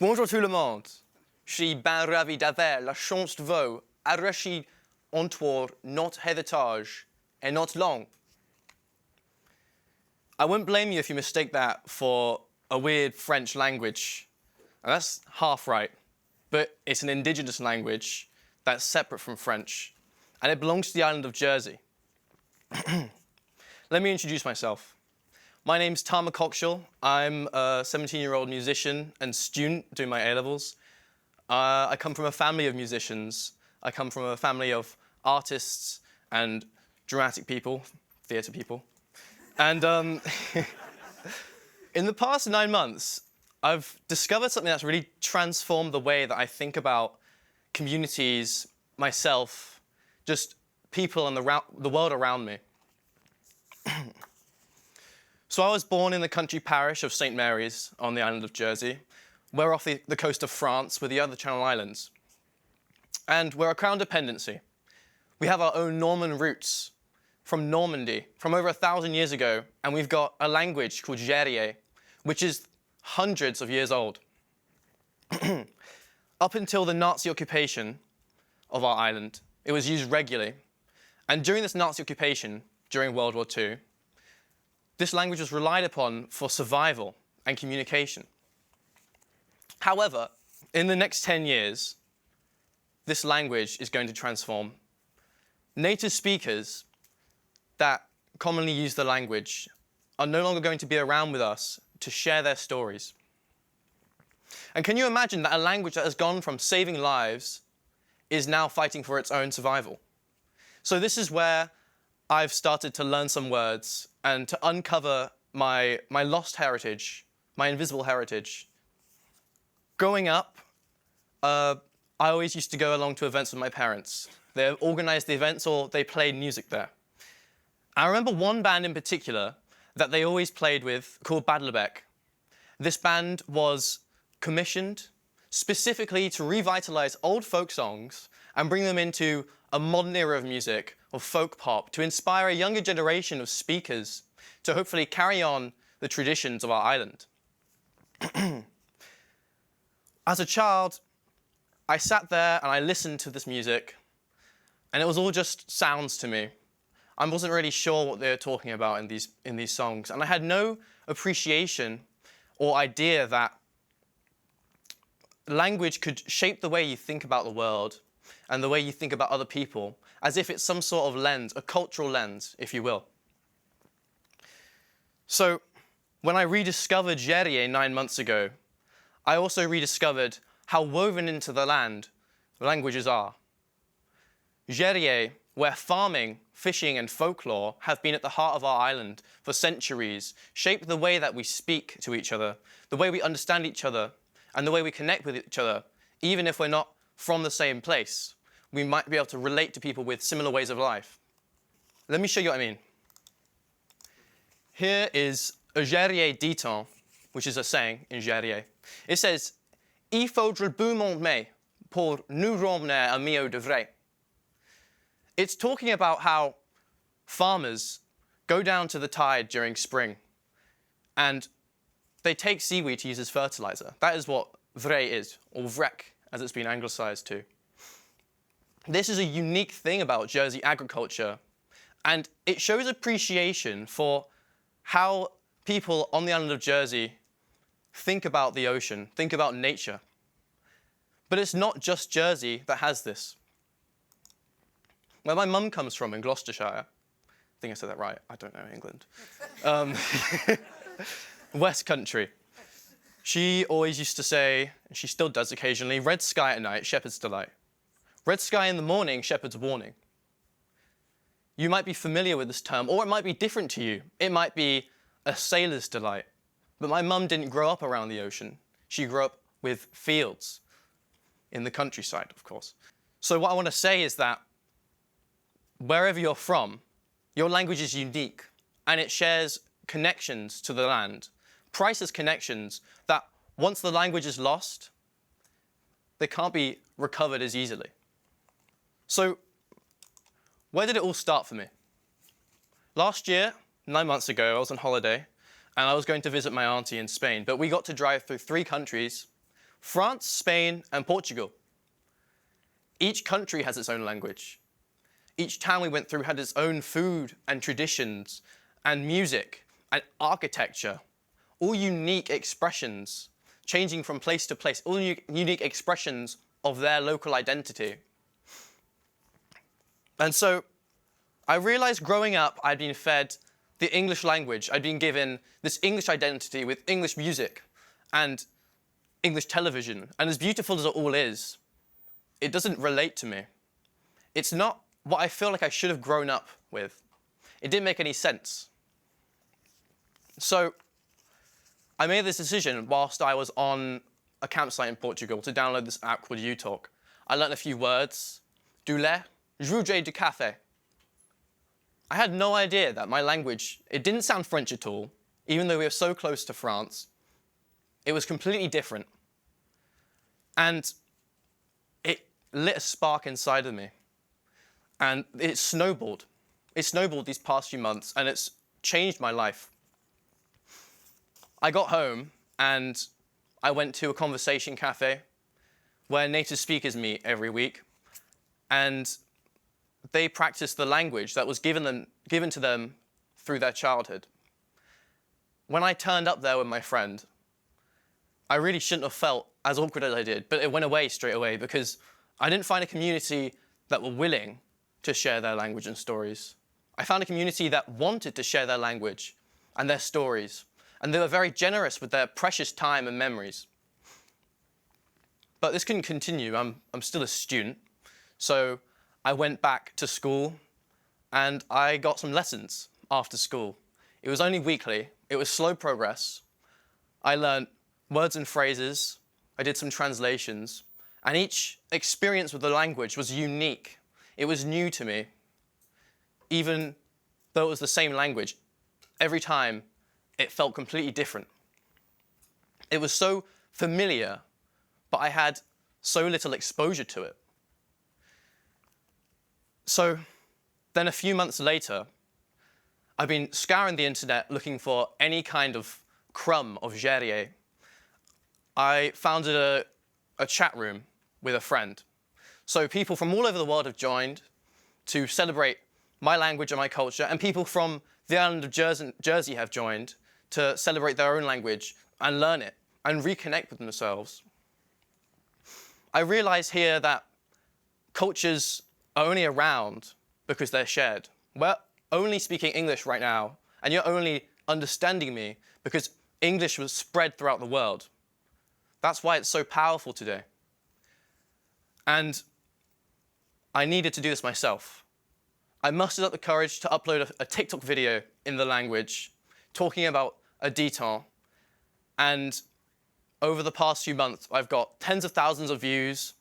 Bonjour tout le monde. Je suis bien ravi d'avoir la chance de vous enrichir autour notre héritage et notre langue. I wouldn't blame you if you mistake that for a weird French language. And that's half right, but it's an indigenous language that's separate from French, and it belongs to the island of Jersey. Let me introduce myself. My name's Tama Coxshall. I'm a 17-year-old musician and student doing my A-levels. I come from a family of musicians. I come from a family of artists and dramatic people, theatre people. And in the past 9 months, I've discovered something that's really transformed the way that I think about communities, myself, just people and the world around me. So I was born in the country parish of St. Mary's on the island of Jersey. We're off the coast of France with the other Channel Islands. And we're a crown dependency. We have our own Norman roots from Normandy, from over 1,000 years ago, and we've got a language called Jèrriais, which is hundreds of years old. Up until the Nazi occupation of our island, it was used regularly. And during this Nazi occupation, during World War II, this language was relied upon for survival and communication. However, in the next 10 years, this language is going to transform. Native speakers that commonly use the language are no longer going to be around with us to share their stories. And can you imagine that a language that has gone from saving lives is now fighting for its own survival? So this is where I've started to learn some words and to uncover my lost heritage, my invisible heritage. Growing up, I always used to go along to events with my parents. They organized the events or they played music there. I remember one band in particular that they always played with called Badlebeck. This band was commissioned specifically to revitalize old folk songs and bring them into a modern era of music, of folk pop, to inspire a younger generation of speakers to hopefully carry on the traditions of our island. As a child, I sat there and I listened to this music, and it was all just sounds to me. I wasn't really sure what they were talking about in these songs, and I had no appreciation or idea that language could shape the way you think about the world and the way you think about other people, as if it's some sort of lens, a cultural lens, if you will. So when I rediscovered Jèrriais 9 months ago, I also rediscovered how woven into the land languages are. Jèrriais, where farming, fishing and folklore have been at the heart of our island for centuries, shape the way that we speak to each other, the way we understand each other, and the way we connect with each other, even if we're not from the same place. We might be able to relate to people with similar ways of life. Let me show you what I mean. Here is a Jèrriais dit-on, which is a saying in Jèrriais. It says, "Il faudra beau monde mai pour nous ramener un mieux de vrai." It's talking about how farmers go down to the tide during spring and they take seaweed to use as fertilizer. That is what vrai is, or vrek, as it's been anglicized to. This is a unique thing about Jersey agriculture, and it shows appreciation for how people on the island of Jersey think about the ocean, think about nature. But it's not just Jersey that has this. Where my mum comes from in Gloucestershire, I think I said that right, I don't know England, West Country, she always used to say, and she still does occasionally, red sky at night, shepherd's delight. Red sky in the morning, shepherd's warning. You might be familiar with this term, or it might be different to you. It might be a sailor's delight. But my mum didn't grow up around the ocean. She grew up with fields in the countryside, of course. So what I want to say is that wherever you're from, your language is unique, and it shares connections to the land, priceless connections that once the language is lost, they can't be recovered as easily. So where did it all start for me? Last year, 9 months ago, I was on holiday, and I was going to visit my auntie in Spain, but we got to drive through 3 countries, France, Spain, and Portugal. Each country has its own language. Each town we went through had its own food and traditions and music and architecture, all unique expressions, changing from place to place, all unique expressions of their local identity. And so I realized growing up I'd been fed the English language. I'd been given this English identity with English music and English television. And as beautiful as it all is, it doesn't relate to me. It's not what I feel like I should have grown up with. It didn't make any sense. So I made this decision whilst I was on a campsite in Portugal to download this app called UTalk. I learned a few words. Du lait, Jèrriais du café. I had no idea that my language, it didn't sound French at all, even though we were so close to France. It was completely different. And it lit a spark inside of me. And it snowballed. It snowballed these past few months, and it's changed my life. I got home, and I went to a conversation cafe where native speakers meet every week, and they practice the language that was given to them through their childhood. When I turned up there with my friend, I really shouldn't have felt as awkward as I did, but it went away straight away because I didn't find a community that were willing to share their language and stories. I found a community that wanted to share their language and their stories, and they were very generous with their precious time and memories. But this couldn't continue. I'm still a student, so I went back to school and I got some lessons after school. It was only weekly. It was slow progress. I learned words and phrases. I did some translations. And each experience with the language was unique. It was new to me. Even though it was the same language, every time it felt completely different. It was so familiar, but I had so little exposure to it. So then a few months later, I've been scouring the internet looking for any kind of crumb of Jèrriais. I founded a chat room with a friend. So people from all over the world have joined to celebrate my language and my culture, and people from the island of Jèrriais have joined to celebrate their own language and learn it and reconnect with themselves. I realize here that cultures are only around because they're shared. We're only speaking English right now, and you're only understanding me because English was spread throughout the world. That's why it's so powerful today. And I needed to do this myself. I mustered up the courage to upload a TikTok video in the language, talking about a détente. And over the past few months, I've got tens of thousands of views.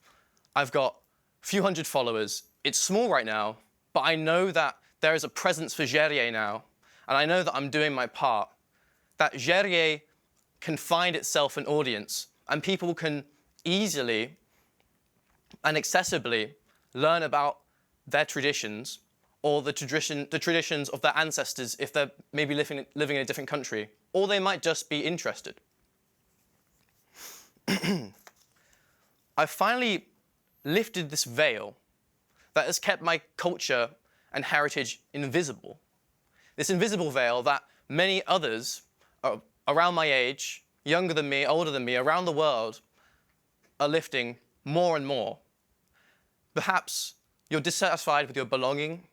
I've got a few hundred followers. It's small right now, but I know that there is a presence for Jèrriais now. And I know that I'm doing my part. That Jèrriais can find itself an audience, and people can easily and accessibly learn about their traditions or the traditions of their ancestors if they're maybe living in a different country, or they might just be interested. I've finally lifted this veil that has kept my culture and heritage invisible. This invisible veil that many others around my age, younger than me, older than me, around the world, are lifting more and more. Perhaps you're dissatisfied with your belonging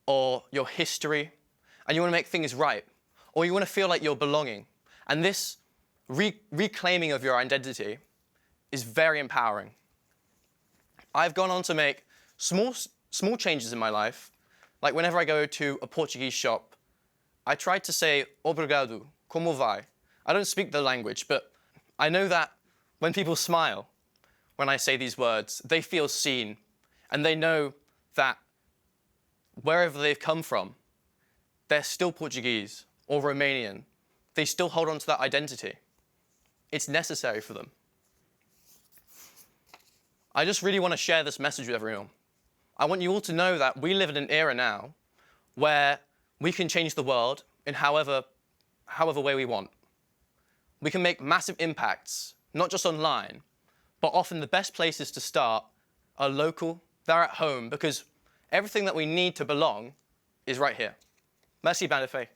or your history, and you want to make things right, or you want to feel like you're belonging. And this reclaiming of your identity is very empowering. I've gone on to make small changes in my life, like whenever I go to a Portuguese shop, I try to say obrigado, como vai? I don't speak the language, but I know that when people smile, when I say these words, they feel seen, and they know that wherever they've come from, they're still Portuguese or Romanian. They still hold on to that identity. It's necessary for them. I just really want to share this message with everyone. I want you all to know that we live in an era now where we can change the world in however way we want. We can make massive impacts, not just online, but often the best places to start are local, they're at home, because everything that we need to belong is right here. Merci, Ban de Fé.